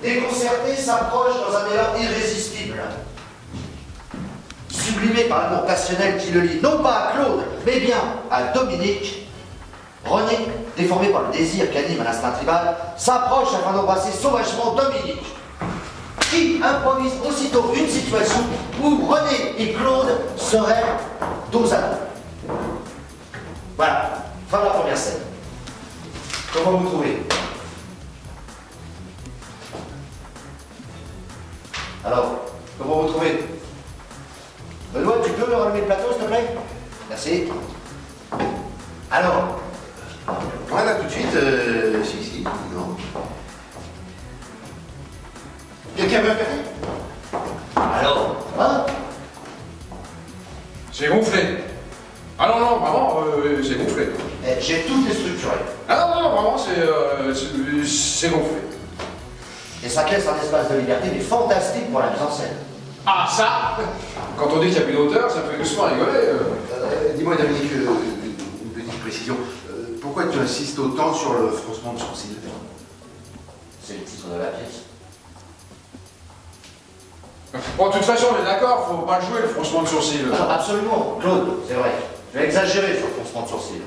déconcerté, s'approche dans un élan irrésistible. Sublimé par l'amour passionnel qui le lie, non pas à Claude, mais bien à Dominique, René, déformé par le désir qui anime un instinct tribal, s'approche afin d'embrasser sauvagement Dominique, qui improvise aussitôt une situation où René et Claude seraient dos à dos. Voilà, fin de la première scène. Comment vous trouvez? Alors, comment vous trouvez? Benoît, tu peux me relever le plateau, s'il te plaît? Merci. Alors? Ouais, là, tout de suite, si, non. Quelqu'un veut un café? Alors? Hein? C'est gonflé. Ah non, non, vraiment, c'est gonflé. J'ai tout déstructuré. Ah non, non, vraiment, c'est gonflé. Et ça laisse un espace de liberté, mais fantastique pour la mise en scène. Ah, ça! Quand on dit qu'il n'y a plus d'auteur, ça fait doucement rigoler. Dis-moi, Dominique, une petite précision. Pourquoi tu insistes autant sur le froncement de sourcils? C'est le titre de la pièce. Bon, de toute façon, on est d'accord, faut pas le jouer, le froncement de sourcils. Absolument, Claude, c'est vrai. Je vais exagérer sur le froncement de sourcils.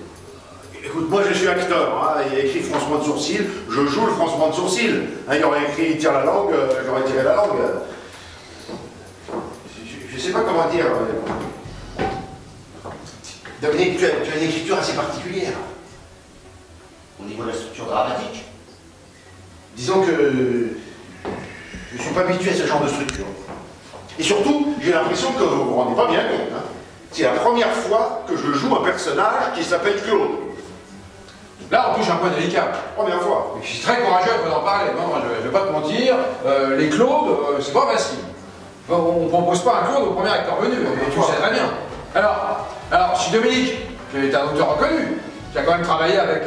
Écoute, moi je suis acteur, hein, il y a écrit froncement de sourcils, je joue le froncement de sourcils. Hein, il y aurait écrit il tire la langue, j'aurais tiré la langue. Je sais pas comment dire. Dominique, tu as une écriture assez particulière. Au niveau de la structure dramatique? Disons que je ne suis pas habitué à ce genre de structure. Et surtout, j'ai l'impression que vous vous rendez pas bien compte. Hein. C'est la première fois que je joue un personnage qui s'appelle Claude. Là, on touche un point délicat. Première fois. Je suis très courageux d'en parler. Non, je vais pas te mentir, les Claudes, c'est pas facile. On ne propose pas un Claude au premier acteur venu, tu sais très bien. Alors, si Dominique, qui est un auteur reconnu, qui a quand même travaillé avec...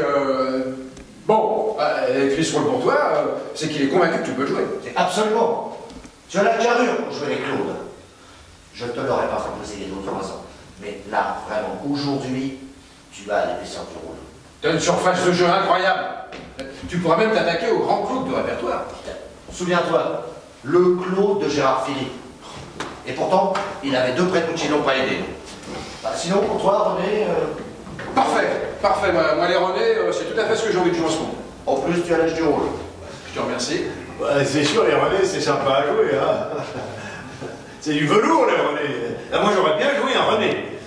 écrit sur le pour toi, c'est qu'il est convaincu que tu peux jouer. Absolument. Tu as la carrure pour jouer les Claudes. Je ne te l'aurais pas proposé il y a d'autres ans. Mais là, vraiment, aujourd'hui, tu as l'épaisseur du rôle. Tu as une surface de jeu incroyable. Tu pourras même t'attaquer au grand Claude de répertoire. Souviens-toi, le Claude de Gérard Philippe. Et pourtant, il avait deux prénoms qui l'ont pas aidé. Bah, sinon, pour toi, René... Parfait. Moi, les René, c'est tout à fait ce que j'ai envie de jouer en ce moment. En plus, tu as l'âge du rôle. Je te remercie. Ouais, c'est sûr, les relais, c'est sympa à jouer, hein. C'est du velours, les relais. Là, moi, j'aurais bien joué un René.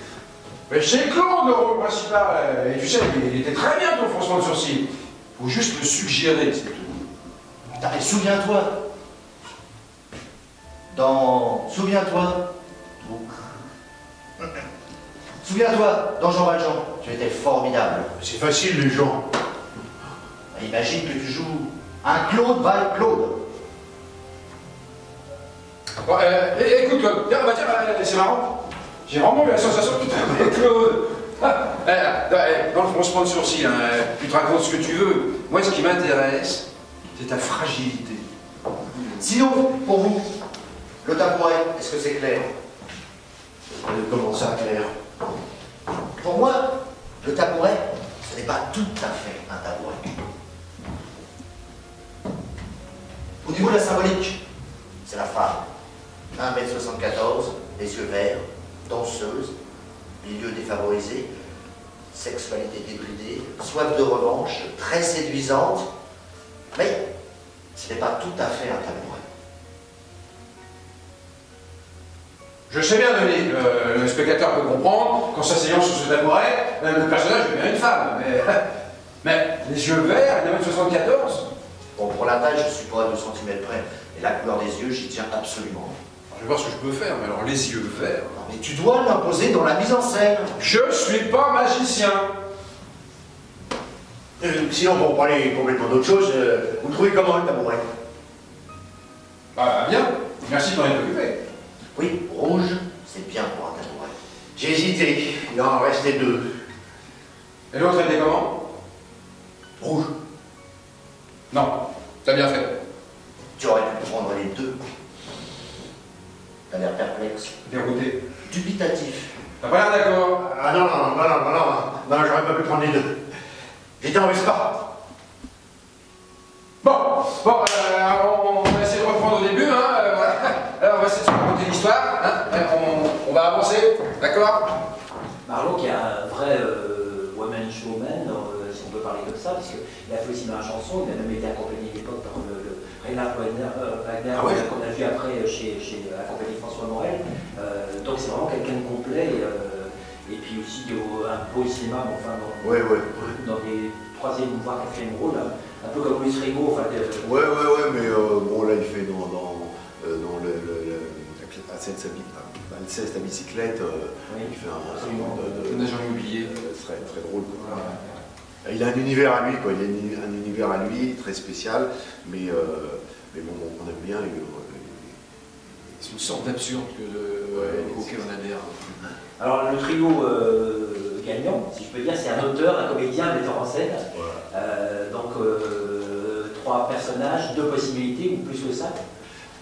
Mais c'est Claude, le rôle principal. Et tu sais, il était très bien ton froncement de sourcils. Faut juste le suggérer, c'est tout. Putain, mais souviens-toi. Souviens-toi, dans Jean Valjean, tu étais formidable. C'est facile, les gens. Imagine que tu joues un Claude Val-Claude. Bon, écoute, Claude, tiens, c'est marrant. J'ai vraiment eu la sensation que tu t'appelais Claude. Dans le froncement de sourcils, hein, tu te racontes ce que tu veux. Moi, ce qui m'intéresse, c'est ta fragilité. Sinon, pour vous, le tabouret, est-ce que c'est clair? Comment ça, Claire? Pour moi, le tabouret, ce n'est pas tout à fait un tabouret. Au niveau de la symbolique, c'est la femme. 1m74, les yeux verts, danseuse, milieu défavorisé, sexualité débridée, soif de revanche, très séduisante, mais ce n'est pas tout à fait un tabouret. Je sais bien, Dominique, le spectateur peut comprendre qu'en s'asseyant sur ce tabouret, le personnage devient une femme, mais les yeux verts, 1m74. Bon, pour la taille, je suis pas à 2 cm près, et la couleur des yeux, j'y tiens absolument. Alors, je vais voir ce que je peux faire, mais alors les yeux verts... Non, mais tu dois l'imposer dans la mise en scène. Je suis pas magicien. Sinon, pour parler complètement d'autre chose, vous trouvez comment le tabouret? Bah, bien. Merci de t'en être occupé. Oui, rouge, c'est bien pour un tabouret. J'ai hésité, il en restait 2. Et l'autre était comment? Rouge. Non, t'as bien fait. Tu aurais pu prendre les deux. T'as l'air perplexe. Dérouté. Dubitatif. T'as pas l'air d'accord? Ah non, j'aurais pas pu prendre les 2. J'étais en Vespa. Bon, on essayer de se raconter l'histoire, hein. On va avancer, d'accord? Marlowe qui est un vrai woman showman, si on peut parler comme ça, parce qu'il a fait aussi dans la chanson, il a même été accompagné à l'époque par le Reinhard Wagner, qu'on a vu après chez la compagnie François Morel. Donc c'est vraiment quelqu'un de complet, et puis aussi un beau cinéma, enfin dans des troisième voire quatrième rôle, un peu comme Luis Rigaud. Enfin, mais bon là il fait dans Alceste à bicyclette, il fait un agent immobilier très drôle. Quoi. Ouais. Il a un univers à lui, quoi. Il a un univers à lui très spécial, mais bon, on aime bien. C'est une sorte d'absurde auquel on adhère. Alors le trio gagnant, si je peux dire, c'est un auteur, un comédien, un metteur en scène. Voilà. Donc 3 personnages, 2 possibilités ou plus que ça.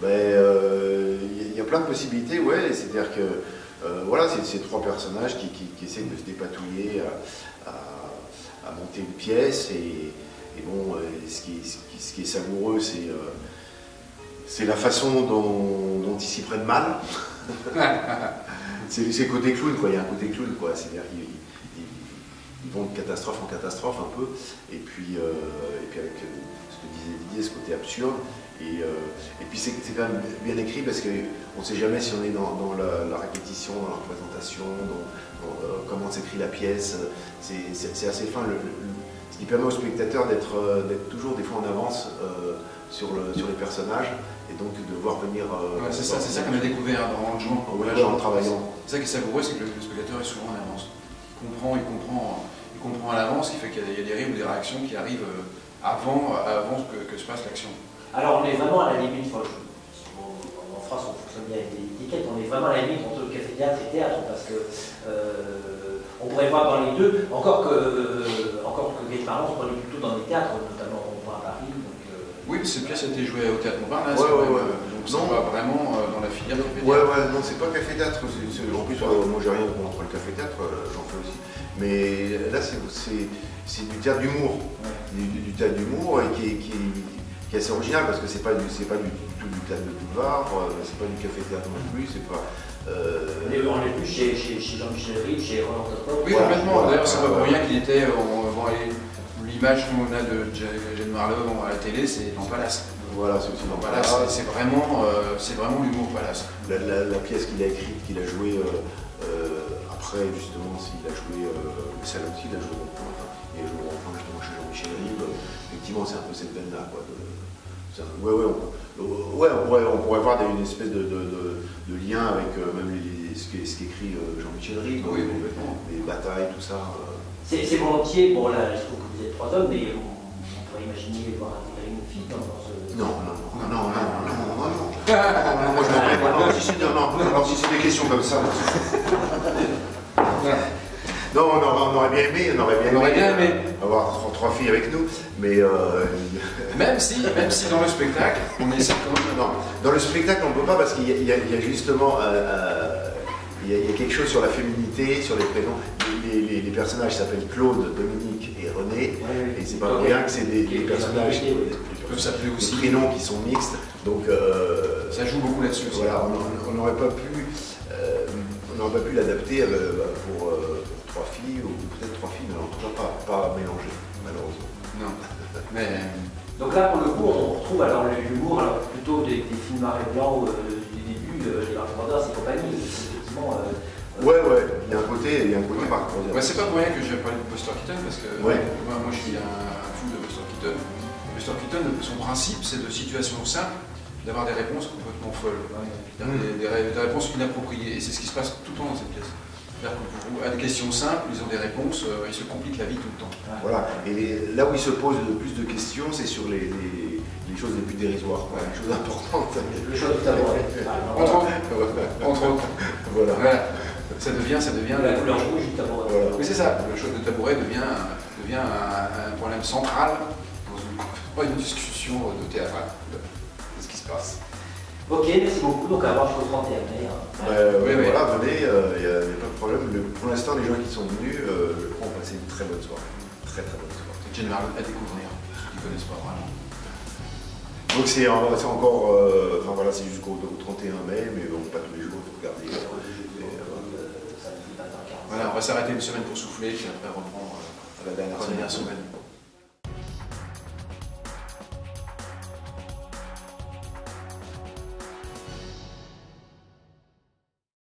Il y a plein de possibilités, ouais. C'est-à-dire que voilà, c'est 3 personnages qui essaient de se dépatouiller à monter une pièce et bon, ce qui est savoureux, c'est la façon dont ils s'y prennent mal. C'est le côté clown, quoi. Il y a un côté clown, quoi. C'est-à-dire qu'ils vont de catastrophe en catastrophe un peu, et puis avec ce que disait Didier, ce côté absurde. Et puis c'est quand même bien écrit parce qu'on ne sait jamais si on est dans la répétition, dans la représentation, dans comment s'écrit la pièce. C'est assez fin, ce qui permet au spectateur d'être toujours des fois en avance sur les personnages et donc de voir venir... c'est ça qu'on a découvert dans le genre. En travaillant. C'est ça qui est savoureux, c'est que le spectateur est souvent en avance. Il comprend à l'avance, ce qui fait qu'il y a des rires ou des réactions qui arrivent avant que se passe l'action. Alors on est vraiment à la limite, en France on fonctionne bien avec des étiquettes, on est vraiment à la limite entre le café-théâtre et théâtre, parce que on pourrait voir dans les deux, encore que Gay Parlant, on pourrait plutôt dans les théâtres, notamment on voit à Paris. Donc, oui, cette pièce a été jouée au Théâtre Montparnasse, donc ça va vraiment dans la filière café-théâtre. Non, c'est pas café-théâtre, en plus moi j'ai rien contre le café-théâtre, j'en fais aussi. Mais là c'est du théâtre d'humour, du théâtre d'humour qui est assez original parce que c'est pas du tout du théâtre de boulevard, c'est pas du café-théâtre non plus, c'est pas... On est plus chez Jean-Michel Ribes, chez Roland Topor. Oui, complètement. D'ailleurs, c'est pas pour rien qu'il était... l'image qu'on a de Jeanne Marlowe à la télé, c'est dans Palace. Voilà, c'est aussi dans Palace. C'est vraiment l'humour Palace. La pièce qu'il a écrite, qu'il a jouée après, justement, il a joué le salon aussi, il a joué il a joué justement chez Jean-Michel Ribes. Effectivement, c'est un peu cette veine-là, quoi. On pourrait voir une espèce de lien avec même ce qu'écrit Jean-Michel Ribes, les batailles, tout ça. C'est volontiers, bon là, je trouve que vous êtes 3 hommes, mais on pourrait imaginer voir intégrer une fille dans ce... Non. Moi je m'appelle, si c'est des questions comme ça. Non, on aurait bien aimé avoir 3 filles avec nous, mais... Même si dans le spectacle, on essaie quand même... Non, dans le spectacle on ne peut pas parce qu'il y a justement... il y a quelque chose sur la féminité, sur les prénoms. Les personnages s'appellent Claude, Dominique et René, et c'est pas rien que c'est des personnages qui peuvent s'appeler aussi. Des prénoms qui sont mixtes, donc... ça joue beaucoup là-dessus. Voilà, on n'aurait pas pu l'adapter pour 3 filles, ou peut-être 3 filles, mais en tout cas pas mélangées, malheureusement. Non, mais... Donc là, pour le coup, on retrouve alors l'humour, plutôt des films noir et blanc du début, les Marx Brothers et compagnie, effectivement... il y a un côté Marx Brothers. C'est pas pour rien que j'ai parlé de Buster Keaton, parce que moi je suis un fou de Buster Keaton. Buster Keaton, son principe, c'est de situations simples, d'avoir des réponses complètement folles, des réponses inappropriées, et c'est ce qui se passe tout le temps dans cette pièce. C'est-à-dire qu'à des questions simples, ils ont des réponses, ils se compliquent la vie tout le temps. Voilà, et là où ils se posent le plus de questions, c'est sur les choses les plus dérisoires, les choses importantes. Le choix du tabouret. Entre autres. Voilà. Ça devient la couleur rouge du tabouret. Voilà. Oui, c'est ça, le choix de tabouret devient un problème central dans une discussion de théâtre. C'est ce qui se passe. Ok, merci beaucoup. Donc, à voir jusqu'au 31 mai. Voilà, venez, il n'y a pas de problème. Pour l'instant, les gens qui sont venus, je crois, ont passé une très bonne soirée. Très bonne soirée. C'est général à découvrir, ceux qui ne connaissent pas vraiment. Donc c'est encore, enfin voilà, c'est jusqu'au 31 mai, mais bon, pas tous les jours, il faut regarder. Voilà, on va s'arrêter une semaine pour souffler, puis après reprendre la dernière semaine.